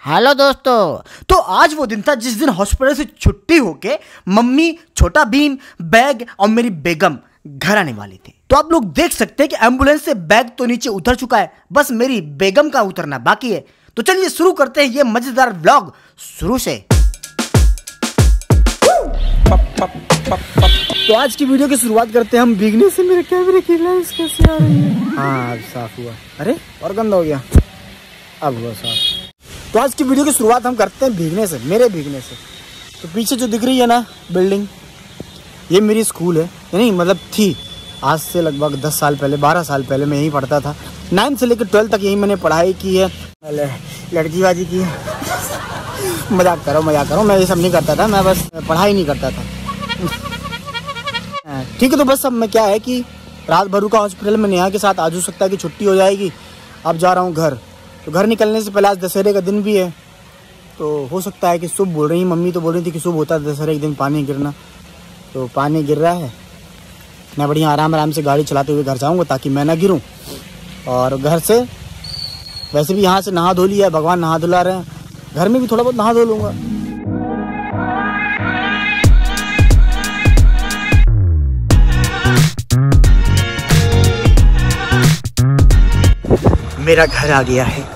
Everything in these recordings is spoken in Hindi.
हेलो दोस्तों। तो आज वो दिन था जिस दिन हॉस्पिटल से छुट्टी होके मम्मी, छोटा भीम, बैग और मेरी बेगम घर आने वाली थी। तो आप लोग देख सकते हैं कि एम्बुलेंस से बैग तो नीचे उतर चुका है, बस मेरी बेगम का उतरना बाकी है। तो चलिए शुरू करते हैं ये मजेदार व्लॉग शुरू से। तो आज की वीडियो की शुरुआत करते हैं हम भीगने से। मेरे कैमरे की लेंस कैसे आ रही है? हाँ अब साफ हुआ। अरे और गंदा हो गया, अब हुआ साफ। तो आज की वीडियो की शुरुआत हम करते हैं भीगने से, मेरे भीगने से। तो पीछे जो दिख रही है ना बिल्डिंग, ये मेरी स्कूल है। नहीं मतलब थी, आज से लगभग 10 साल पहले, 12 साल पहले मैं यहीं पढ़ता था। 9 से लेकर 12 तक यहीं मैंने पढ़ाई की है। लड़कीबाजी की मजाक करो, मैं ये सब नहीं करता था, मैं बस पढ़ाई नहीं करता था। ठीक है, तो बस अब मैं क्या है कि रात भर का हॉस्पिटल में नेहा के साथ आज हो सकता है कि छुट्टी हो जाएगी। अब जा रहा हूँ घर। तो घर निकलने से पहले आज दशहरे का दिन भी है, तो हो सकता है कि शुभ बोल रही, मम्मी तो बोल रही थी कि शुभ होता है दशहरे के दिन पानी गिरना। तो पानी गिर रहा है, मैं बढ़िया आराम से गाड़ी चलाते हुए घर जाऊँगा ताकि मैं ना गिरूँ। और घर से वैसे भी यहाँ से नहा धो लिया है, भगवान नहा धुला रहे हैं, घर में भी थोड़ा बहुत नहा धो लूँगा। मेरा घर आ गया है।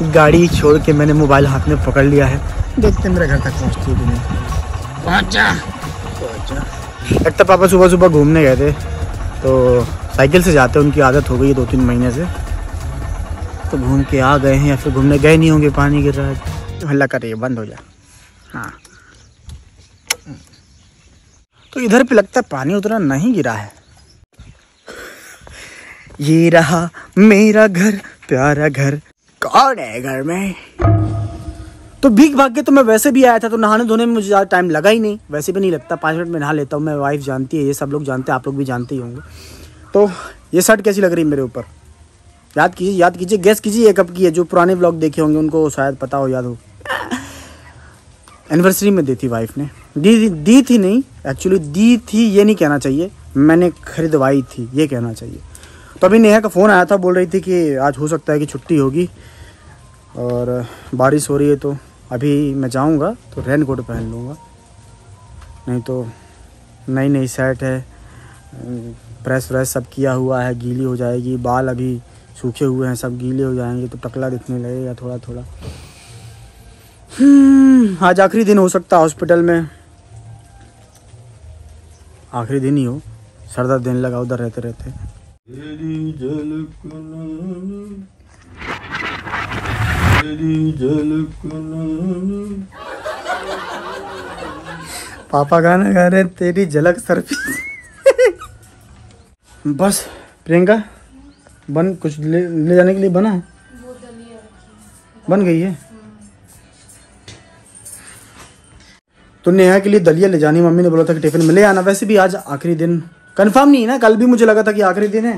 गाड़ी छोड़ के मैंने मोबाइल हाथ में पकड़ लिया है। देखते हैं मेरा घर तक पहुँचती है कि नहीं। पहुँचा। एक तो पापा सुबह सुबह घूमने गए थे, तो साइकिल से जाते हैं, उनकी आदत हो गई है 2-3 महीने से। तो घूम के आ गए हैं या फिर घूमने गए नहीं होंगे, पानी गिर रहा है। हल्ला कर रही है, बंद हो जा। हाँ, तो इधर पे लगता है पानी उतना नहीं गिरा है। ये रहा मेरा घर, प्यारा घर। कौन है घर में? तो भीग भाग के तो मैं वैसे भी आया था, तो नहाने धोने में मुझे ज़्यादा टाइम लगा ही नहीं। वैसे भी नहीं लगता, 5 मिनट में नहा लेता हूँ मैं। वाइफ जानती है, ये सब लोग जानते हैं, आप लोग भी जानते ही होंगे। तो ये शर्ट कैसी लग रही है मेरे ऊपर? याद कीजिए, गेस कीजिए ये कब की है। जो पुराने व्लॉग देखे होंगे उनको शायद पता हो, याद हो। एनिवर्सरी में दी थी वाइफ ने। दी थी नहीं, एक्चुअली दी थी ये नहीं कहना चाहिए, मैंने खरीदवाई थी ये कहना चाहिए। तो अभी नेहा का फ़ोन आया था, बोल रही थी कि आज हो सकता है कि छुट्टी होगी और बारिश हो रही है। तो अभी मैं जाऊंगा तो रेन कोट पहन लूँगा, नहीं तो नई सेट है, प्रेस व्रेस सब किया हुआ है, गीली हो जाएगी। बाल अभी सूखे हुए हैं, सब गीले हो जाएंगे तो टकला दिखने लगेगा थोड़ा थोड़ा। आज आखिरी दिन हो सकता है हॉस्पिटल में, आखिरी दिन ही हो। सर दर्द देने लगा उधर रहते रहते। पापा गाना गा रहे, तेरी झलक सरफी। बस प्रियंका बन कुछ ले जाने के लिए बना है, बन गई है। तो नेहा के लिए दलिया ले जानी, मम्मी ने बोला था कि टिफिन में ले आना। वैसे भी आज आखिरी दिन कंफर्म नहीं है ना, कल भी मुझे लगा था कि आखिरी दिन है,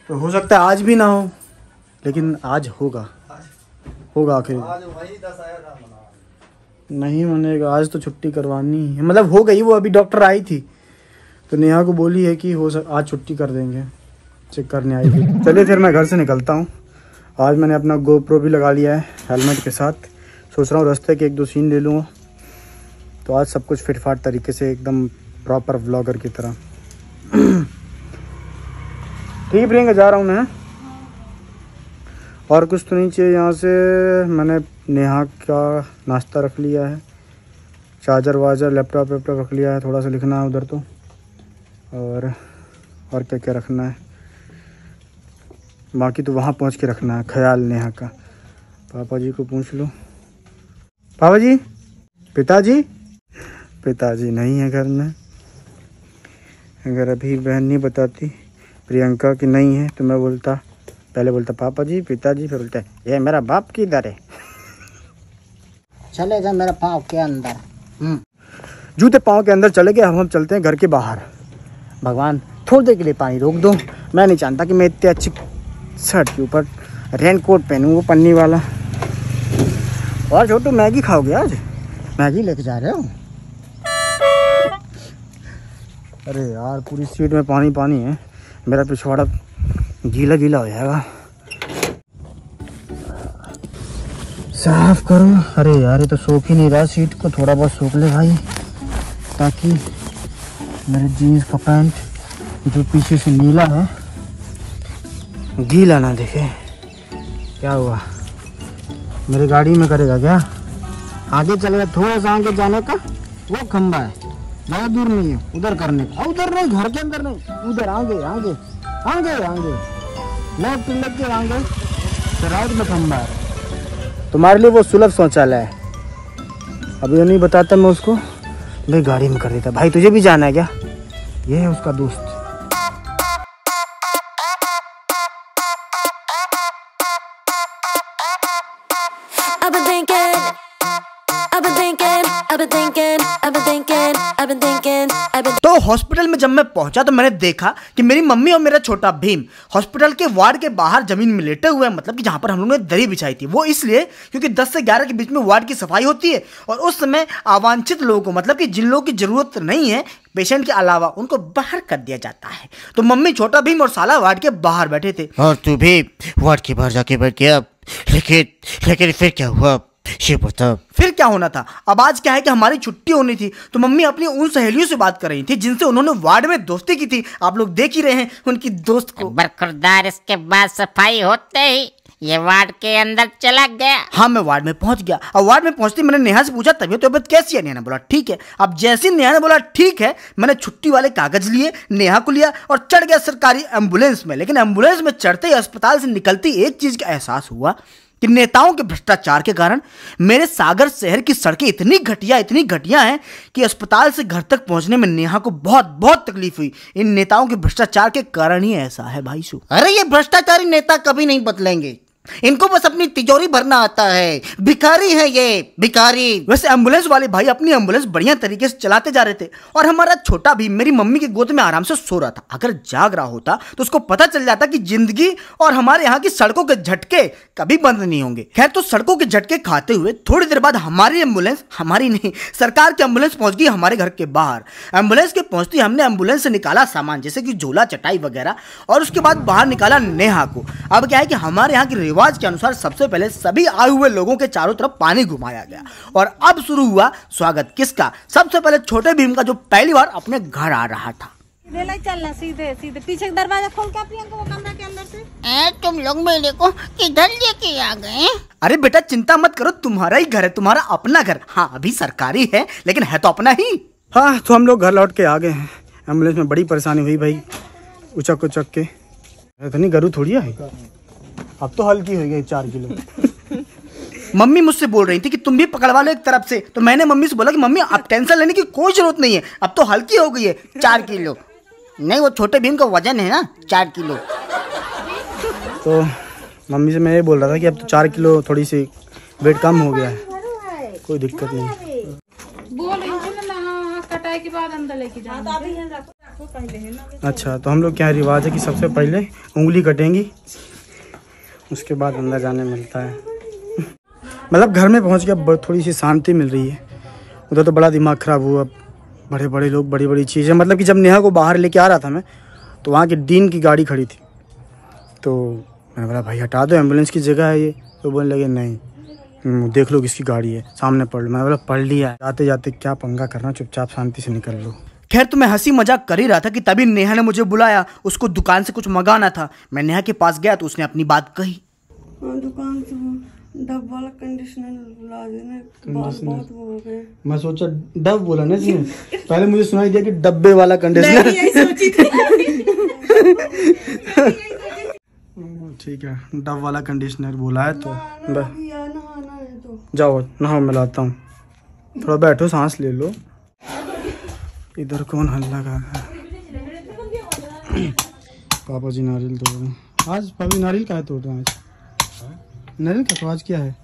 तो हो सकता है आज भी ना हो, लेकिन आज होगा आखिरी नहीं मनेगा। आज तो छुट्टी करवानी है, मतलब हो गई। वो अभी डॉक्टर आई थी तो नेहा को बोली है कि आज छुट्टी कर देंगे, चेक करने आई थी। चलिए फिर मैं घर से निकलता हूँ। आज मैंने अपना GoPro भी लगा लिया है हेलमेट के साथ। सोच रहा हूँ रास्ते के 1-2 सीन ले लूँगा, तो आज सब कुछ फिटफाट तरीके से एकदम प्रॉपर व्लॉगर की तरह। ठीक है प्रियंका, जा रहा हूँ मैं। और कुछ तो नहीं चाहिए यहाँ से। मैंने नेहा का नाश्ता रख लिया है, चार्जर वार्जर, लैपटॉप रख लिया है। थोड़ा सा लिखना है उधर तो, और क्या क्या रखना है बाकी तो वहाँ पहुँच के रखना है ख्याल नेहा का। पापा जी को पूछ लो। पापा जी, पिताजी नहीं है घर में। अगर अभी बहन नहीं बताती प्रियंका की नहीं है तो मैं पहले बोलता पापा जी, पिताजी, फिर बोलता ये मेरा बाप किधर है? चले जा मेरा पाँव के अंदर। जूते पाँव के अंदर चले गए। हम चलते हैं घर के बाहर। भगवान थोड़ी देर के लिए पानी रोक दो। मैं नहीं जानता कि मैं इतने अच्छी शर्ट के ऊपर रेन कोट पहनूँ, वो पन्नी वाला। और छोटू मैगी खाओगे आज? मैगी लेके जा रहे हो? अरे यार पूरी सीट में पानी है, मेरा पिछवाड़ा गीला हो जाएगा। साफ करो। अरे यार ये तो सूख ही नहीं रहा, सीट को थोड़ा बहुत सूख ले भाई, ताकि मेरे जीन्स का पैंट जो पीछे से नीला है गीला ना दिखे। क्या हुआ, मेरी गाड़ी में करेगा क्या? आगे चलेगा, थोड़ा सा आगे जाने का, वो खंबा है, ज़्यादा दूर नहीं है, उधर करने का। उधर नहीं, घर के अंदर नहीं, उधर आगे आगे आगे आगे लेफ्ट लेफ्ट के आगे तो राइट में खंबा है। तुम्हारे लिए वो सुलभ शौचालय है। अभी नहीं बताता मैं उसको, मैं गाड़ी में कर देता। भाई तुझे भी जाना है क्या? ये है उसका दोस्त। तो हॉस्पिटल में जब मैं पहुंचा तो मैंने देखा कि मेरी मम्मी और मेरा छोटा भीम हॉस्पिटल के वार्ड के बाहर जमीन में लेटे हुए हैं, मतलब कि जहां पर हम लोगों ने दरी बिछाई थी। वो इसलिए क्योंकि 10 से 11 के बीच में वार्ड की सफाई होती है और उस समय अवांछित लोगों को, मतलब कि जिन लोगों की जरूरत नहीं है पेशेंट के अलावा, उनको बाहर कर दिया जाता है। तो मम्मी, छोटा भीम और साला वार्ड के बाहर बैठे थे। और तू भी वार्ड के बाहर जाके बैठ गया। लेकिन फिर क्या हुआ, ये बता। फिर क्या होना था? अब आज क्या है कि हमारी छुट्टी होनी थी, तो मम्मी अपनी उन सहेलियों से बात कर रही थी जिनसे उन्होंने वार्ड में दोस्ती की थी। आप लोग देख ही रहे हैं उनकी दोस्त को। बरखुरदार इसके बाद सफाई होते ही ये वार्ड के अंदर चला गया। हाँ, मैं वार्ड में पहुंच गया। अब वार्ड में पहुंचते मैंने नेहा से पूछा तबीयत कैसी है? नेहा ने बोला ठीक है। अब जैसे नेहा ने बोला ठीक है, मैंने छुट्टी वाले कागज लिए, नेहा को लिया और चढ़ गया सरकारी एम्बुलेंस में। लेकिन एम्बुलेंस में चढ़ते ही अस्पताल से निकलती एक चीज का एहसास हुआ कि नेताओं के भ्रष्टाचार के कारण मेरे सागर शहर की सड़कें इतनी घटिया हैं कि अस्पताल से घर तक पहुंचने में नेहा को बहुत तकलीफ हुई। इन नेताओं के भ्रष्टाचार के कारण ही ऐसा है भाई सु। अरे ये भ्रष्टाचारी नेता कभी नहीं बदलेंगे, इनको बस अपनी तिजोरी भरना आता है। भिखारी है ये, भिखारी। वैसे एम्बुलेंस वाले भाई अपनी एम्बुलेंस बढ़िया तरीके से चलाते जा रहे थे और हमारा छोटा भी मेरी मम्मी की गोद में आराम से सो रहा था। अगर जाग रहा होता तो उसको पता चल जाता कि जिंदगी और हमारे यहाँ की सड़कों के झटके कभी बंद नहीं होंगे। खैर, तो सड़कों के झटके खाते हुए थोड़ी देर बाद हमारी एम्बुलेंस, हमारी नहीं सरकार की एम्बुलेंस पहुंच गई हमारे घर के बाहर। एम्बुलेंस के पहुंचते हमने एम्बुलेंस से निकाला सामान जैसे कि झोला, चटाई वगैरह, और उसके बाद बाहर निकाला नेहा को। अब क्या है कि हमारे यहाँ की रिवाज के अनुसार सबसे पहले सभी आए हुए लोगों के चारों तरफ पानी घुमाया गया और अब शुरू हुआ स्वागत। किसका? सबसे पहले छोटे भीम का, जो पहली बार अपने घर आ रहा था। चलना सीधे सीधे, पीछे दरवाजा खोल के प्रियंका, वो कमरा के अंदर से। तुम लोग मेरे को किधर लेके आ गए? अरे बेटा चिंता मत करो, तुम्हारा ही घर है, तुम्हारा अपना घर। हाँ, अभी सरकारी है लेकिन है तो अपना ही। हाँ, तो हम लोग घर लौट के आ गए हैं। एम्बुलेंस में बड़ी परेशानी हुई भाई, उचक के। इतनी गरू थोड़ी है, अब तो हल्की हो गई 4 किलो। मम्मी मुझसे बोल रही थी कि तुम भी पकड़वा लो एक तरफ से, तो मैंने मम्मी से बोला कि मम्मी अब टेंशन लेने की कोई जरूरत नहीं है, अब तो हल्की हो गई है 4 किलो। नहीं, वो छोटे भीम का वजन है ना 4 किलो। तो मम्मी से मैं ये बोल रहा था कि अब तो 4 किलो थोड़ी सी वेट कम हो गया है, कोई दिक्कत नहीं। कटाई के बाद अंदर लेके जाएंगे। अच्छा, तो हम लोग क्या रिवाज है कि सबसे पहले उंगली कटेंगी, उसके बाद अंदर जाने मिलता है। मतलब घर में पहुंच गया, थोड़ी सी शांति मिल रही है। उधर तो बड़ा दिमाग खराब हुआ, बड़े लोग, बड़ी चीज़ें। मतलब कि जब नेहा को बाहर लेके आ रहा था मैं, तो वहाँ की डीन की गाड़ी खड़ी थी, तो मैंने बोला भाई हटा दो, एम्बुलेंस की जगह है ये। तो बोलने लगे नहीं, देख लो किसकी गाड़ी है, सामने पढ़ लो। मैंने बोला पढ़ लिया है, जाते जाते क्या पंगा करना, चुपचाप शांति से निकल लो। खैर, तो मैं हंसी मजाक कर ही रहा था कि तभी नेहा ने मुझे बुलाया। उसको दुकान से कुछ मंगाना था। मैं नेहा के पास गया तो उसने अपनी बात कही। दुकान से डब वाला कंडीशनर ला देना, बाल बहुत वो हो गए। मैं सोचा डब बोला ना इसने, पहले मुझे सुनाई दिया कि डब्बे वाला कंडीशनर। ठीक है, डब वाला कंडीशनर बोला है तो जाओ नहाओ, मैं लाता हूँ। थोड़ा बैठो, सांस ले लो। इधर कौन हल्ला कर रहा है? पापा जी नारियल तोड़ रहे हैं आज। पापा नारियल का तोड़ रहे हैं आज? नारियल का तो आज क्या है?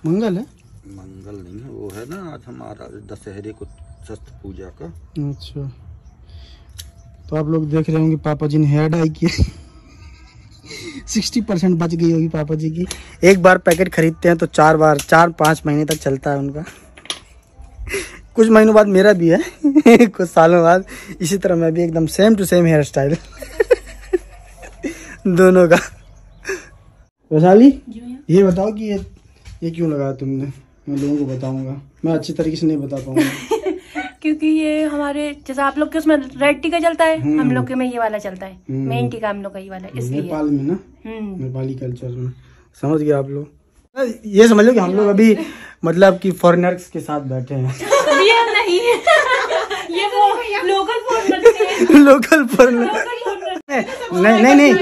मंगल है? मंगल नहीं है, वो है ना आज हमारा दशहरे को शस्त्र पूजा का। अच्छा, तो आप लोग देख रहे होंगे पापा जी ने हेयर डाई किया। 60% बच गई होगी पापा जी की। एक बार पैकेट खरीदते हैं तो 4-5 महीने तक चलता है उनका। कुछ महीनों बाद मेरा भी है। कुछ सालों बाद इसी तरह मैं भी एकदम same to same hair style दोनों का। वैशाली, ये बताओ कि ये क्यों लगाया तुमने? मैं लोगों को बताऊंगा, मैं अच्छी तरीके से नहीं बता पाऊंगा। क्योंकि ये हमारे जैसे आप लोग के उसमें रेड टीका चलता है, हम लोग के में ये वाला चलता है, मेन टीका हम लोग का ये वाला है, इसलिए नेपाल में ना, नेपाली कल्चर में। समझ गए आप लोग? ये समझ लो कि हम लोग अभी मतलब कि फॉरेनर्स के साथ बैठे हैं। ये नहीं ये वो लोकल फॉरेनर लोकल फॉरेनर नहीं,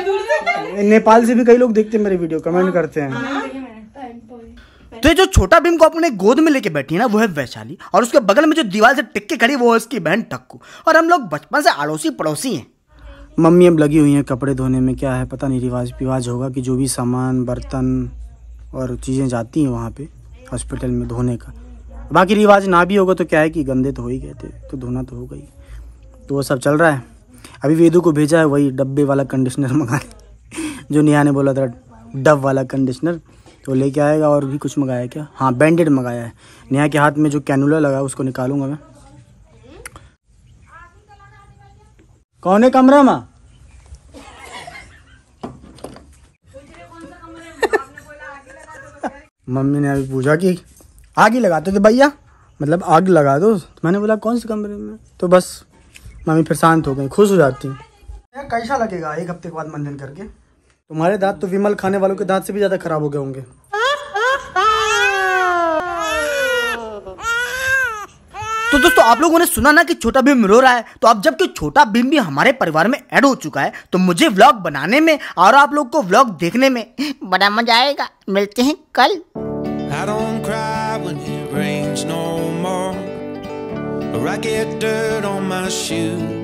नेपाल से भी कई लोग देखते हैं मेरे वीडियो, कमेंट करते हैं। तो ये जो छोटा भीम को अपने गोद में लेके बैठी है ना, वो है वैशाली, और उसके बगल में जो दीवार से टिक के खड़ी वो है उसकी बहन टक्कू, और हम लोग बचपन से अड़ोसी पड़ोसी हैं। मम्मी अब लगी हुई हैं कपड़े धोने में, क्या है पता नहीं, रिवाज होगा कि जो भी सामान बर्तन और चीज़ें जाती हैं वहाँ पे हॉस्पिटल में धोने का। बाकी रिवाज ना भी होगा तो क्या है कि गंदे तो हो ही गए थे, तो धोना तो होगा ही, तो वो सब चल रहा है। अभी वेदू को भेजा है वही डब्बे वाला कंडीशनर मंगाने, जो नेहा ने बोला था डब वाला कंडीशनर, तो लेके आएगा। और भी कुछ मंगाया क्या? हाँ, बैंडेड मंगाया है। नेहा के हाथ में जो कैनुला लगा है उसको निकालूंगा मैं। कौन है कमरा में? मम्मी ने अभी पूछा कि आग ही लगाते थे भैया, मतलब आग लगा दो। मैंने बोला कौन से कमरे में, तो बस मम्मी फिर शांत हो गई, खुश हो जाती है। कैसा लगेगा 1 हफ्ते के बाद मंजन करके? तुम्हारे दांत तो विमल खाने वालों के दांत से भी ज्यादा खराब हो गए होंगे। तो दोस्तों आप लोगों ने सुना ना कि छोटा भीम रो रहा है, तो अब जबकि छोटा भीम भी हमारे परिवार में ऐड हो चुका है, तो मुझे व्लॉग बनाने में और आप लोग को व्लॉग देखने में बड़ा मजा आएगा। मिलते हैं कल। I don't cry when it rains no more, or I get dirt on my shoes.